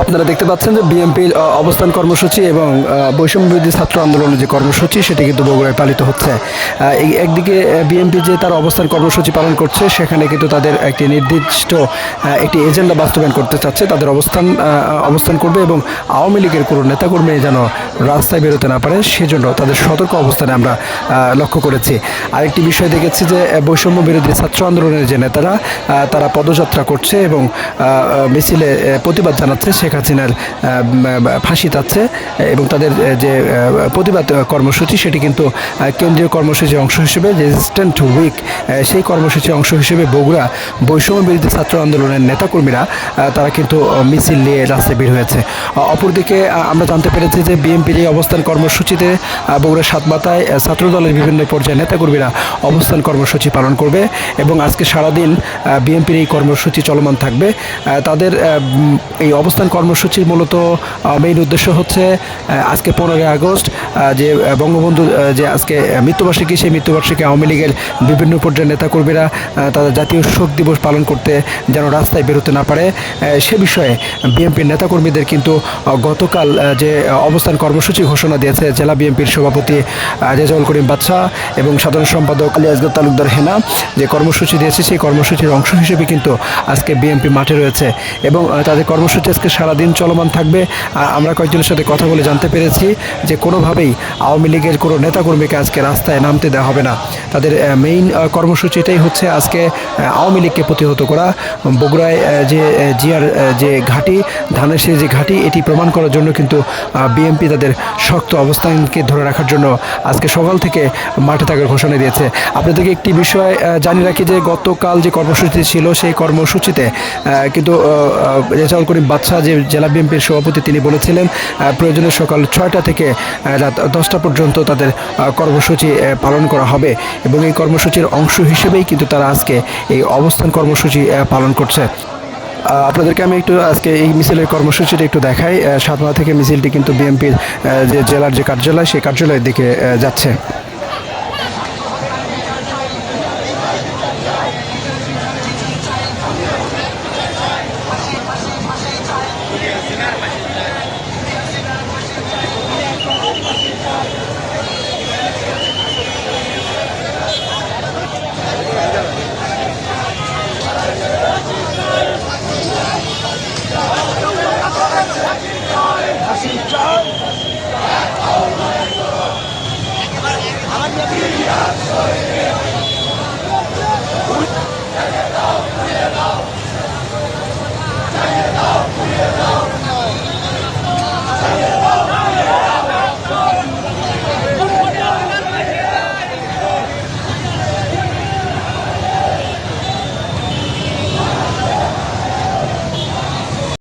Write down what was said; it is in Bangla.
আপনারা দেখতে পাচ্ছেন যে বিএনপির অবস্থান কর্মসূচি এবং বৈষম্য বিরোধী ছাত্র আন্দোলনের যে কর্মসূচি সেটি কিন্তু বগুড়ায় পালিত হচ্ছে। এই একদিকে বিএনপি যে তার অবস্থান কর্মসূচি পালন করছে, সেখানে কিন্তু তাদের একটি নির্দিষ্ট একটি এজেন্ডা বাস্তবায়ন করতে চাচ্ছে। তাদের অবস্থান করবে এবং আওয়ামী লীগের কোনো নেতাকর্মী যেন রাস্তায় বেরোতে না পারে, সেজন্য তাদের সতর্ক অবস্থানে আমরা লক্ষ্য করেছি। আরেকটি বিষয় দেখেছি যে বৈষম্য বিরোধী ছাত্র আন্দোলনের যে নেতারা তারা পদযাত্রা করছে এবং মিছিলে প্রতিবাদ জানাচ্ছে শেখ হাসিনার ফাঁসি চাচ্ছে, এবং তাদের যে প্রতিবাদ কর্মসূচি সেটি কিন্তু কেন্দ্রীয় কর্মসূচির অংশ হিসেবে রেজিস্ট্যান্ট উইক সেই কর্মসূচির অংশ হিসেবে বগুড়া বৈষম্য বিরোধী ছাত্র আন্দোলনের নেতাকর্মীরা তারা কিন্তু মিছিল নিয়ে রাস্তায় বের হয়েছে। অপরদিকে আমরা জানতে পেরেছি যে বিএনপির এই অবস্থান কর্মসূচিতে বগুড়ার সাতমাথায় ছাত্রদলের বিভিন্ন পর্যায়ের নেতাকর্মীরা অবস্থান কর্মসূচি পালন করবে এবং আজকে সারাদিন বিএনপির এই কর্মসূচি চলমান থাকবে। তাদের এই অবস্থান কর্মসূচির মূলত মেইন উদ্দেশ্য হচ্ছে আজকে 15ই আগস্ট যে বঙ্গবন্ধু যে আজকে মৃত্যুবার্ষিকী, সেই মৃত্যুবার্ষিকী আওয়ামী লীগের বিভিন্ন পর্যায়ের নেতাকর্মীরা তাদের জাতীয় শোক দিবস পালন করতে যেন রাস্তায় বেরোতে না পারে, সে বিষয়ে বিএনপির নেতাকর্মীদের কিন্তু গতকাল যে অবস্থান কর্মসূচি ঘোষণা দিয়েছে জেলা বিএনপির সভাপতি রেজাউল করিম বাদশা এবং সাধারণ সম্পাদক আলী আসগর তালুকদার হেনা, যে কর্মসূচি দিয়েছে সেই কর্মসূচির অংশ হিসেবে কিন্তু আজকে বিএনপি মাঠে রয়েছে এবং তাদের কর্মসূচি আজকে সারাদিন চলমান থাকবে। আমরা কয়েকজনের সাথে কথা বলে জানতে পেরেছি যে কোনোভাবেই আওয়ামী লীগের কোনো নেতাকর্মীকে আজকে রাস্তায় নামতে দেওয়া হবে না। তাদের মেইন কর্মসূচিটাই হচ্ছে আজকে আওয়ামী লীগকে প্রতিহত করা। বগুড়ায় যে জিয়ার যে ঘাঁটি, ধানের সেই যে ঘাঁটি, এটি প্রমাণ করার জন্য কিন্তু বিএনপি তাদের শক্ত অবস্থানকে ধরে রাখার জন্য আজকে সকাল থেকে মাঠে থাকার ঘোষণা দিয়েছে। আপনাদেরকে একটি বিষয় জানিয়ে রাখি যে গতকাল যে কর্মসূচি ছিল সেই কর্মসূচিতে কিন্তু রেজাউল করিম বাদশা যে জেলা বিএনপির সভাপতি তিনি বলেছিলেন প্রয়োজনে সকাল 6টা থেকে রাত 10টা পর্যন্ত তাদের কর্মসূচি পালন করা হবে এবং এই কর্মসূচির অংশ হিসেবেই কিন্তু তারা আজকে এই অবস্থান কর্মসূচি পালন করছে। আপনাদেরকে আমি একটু আজকে এই মিছিলের কর্মসূচিটা একটু দেখাই। সাতমাথা থেকে মিছিলটি কিন্তু বিএনপির যে জেলার যে কার্যালয়, সেই কার্যালয়ের দিকে যাচ্ছে।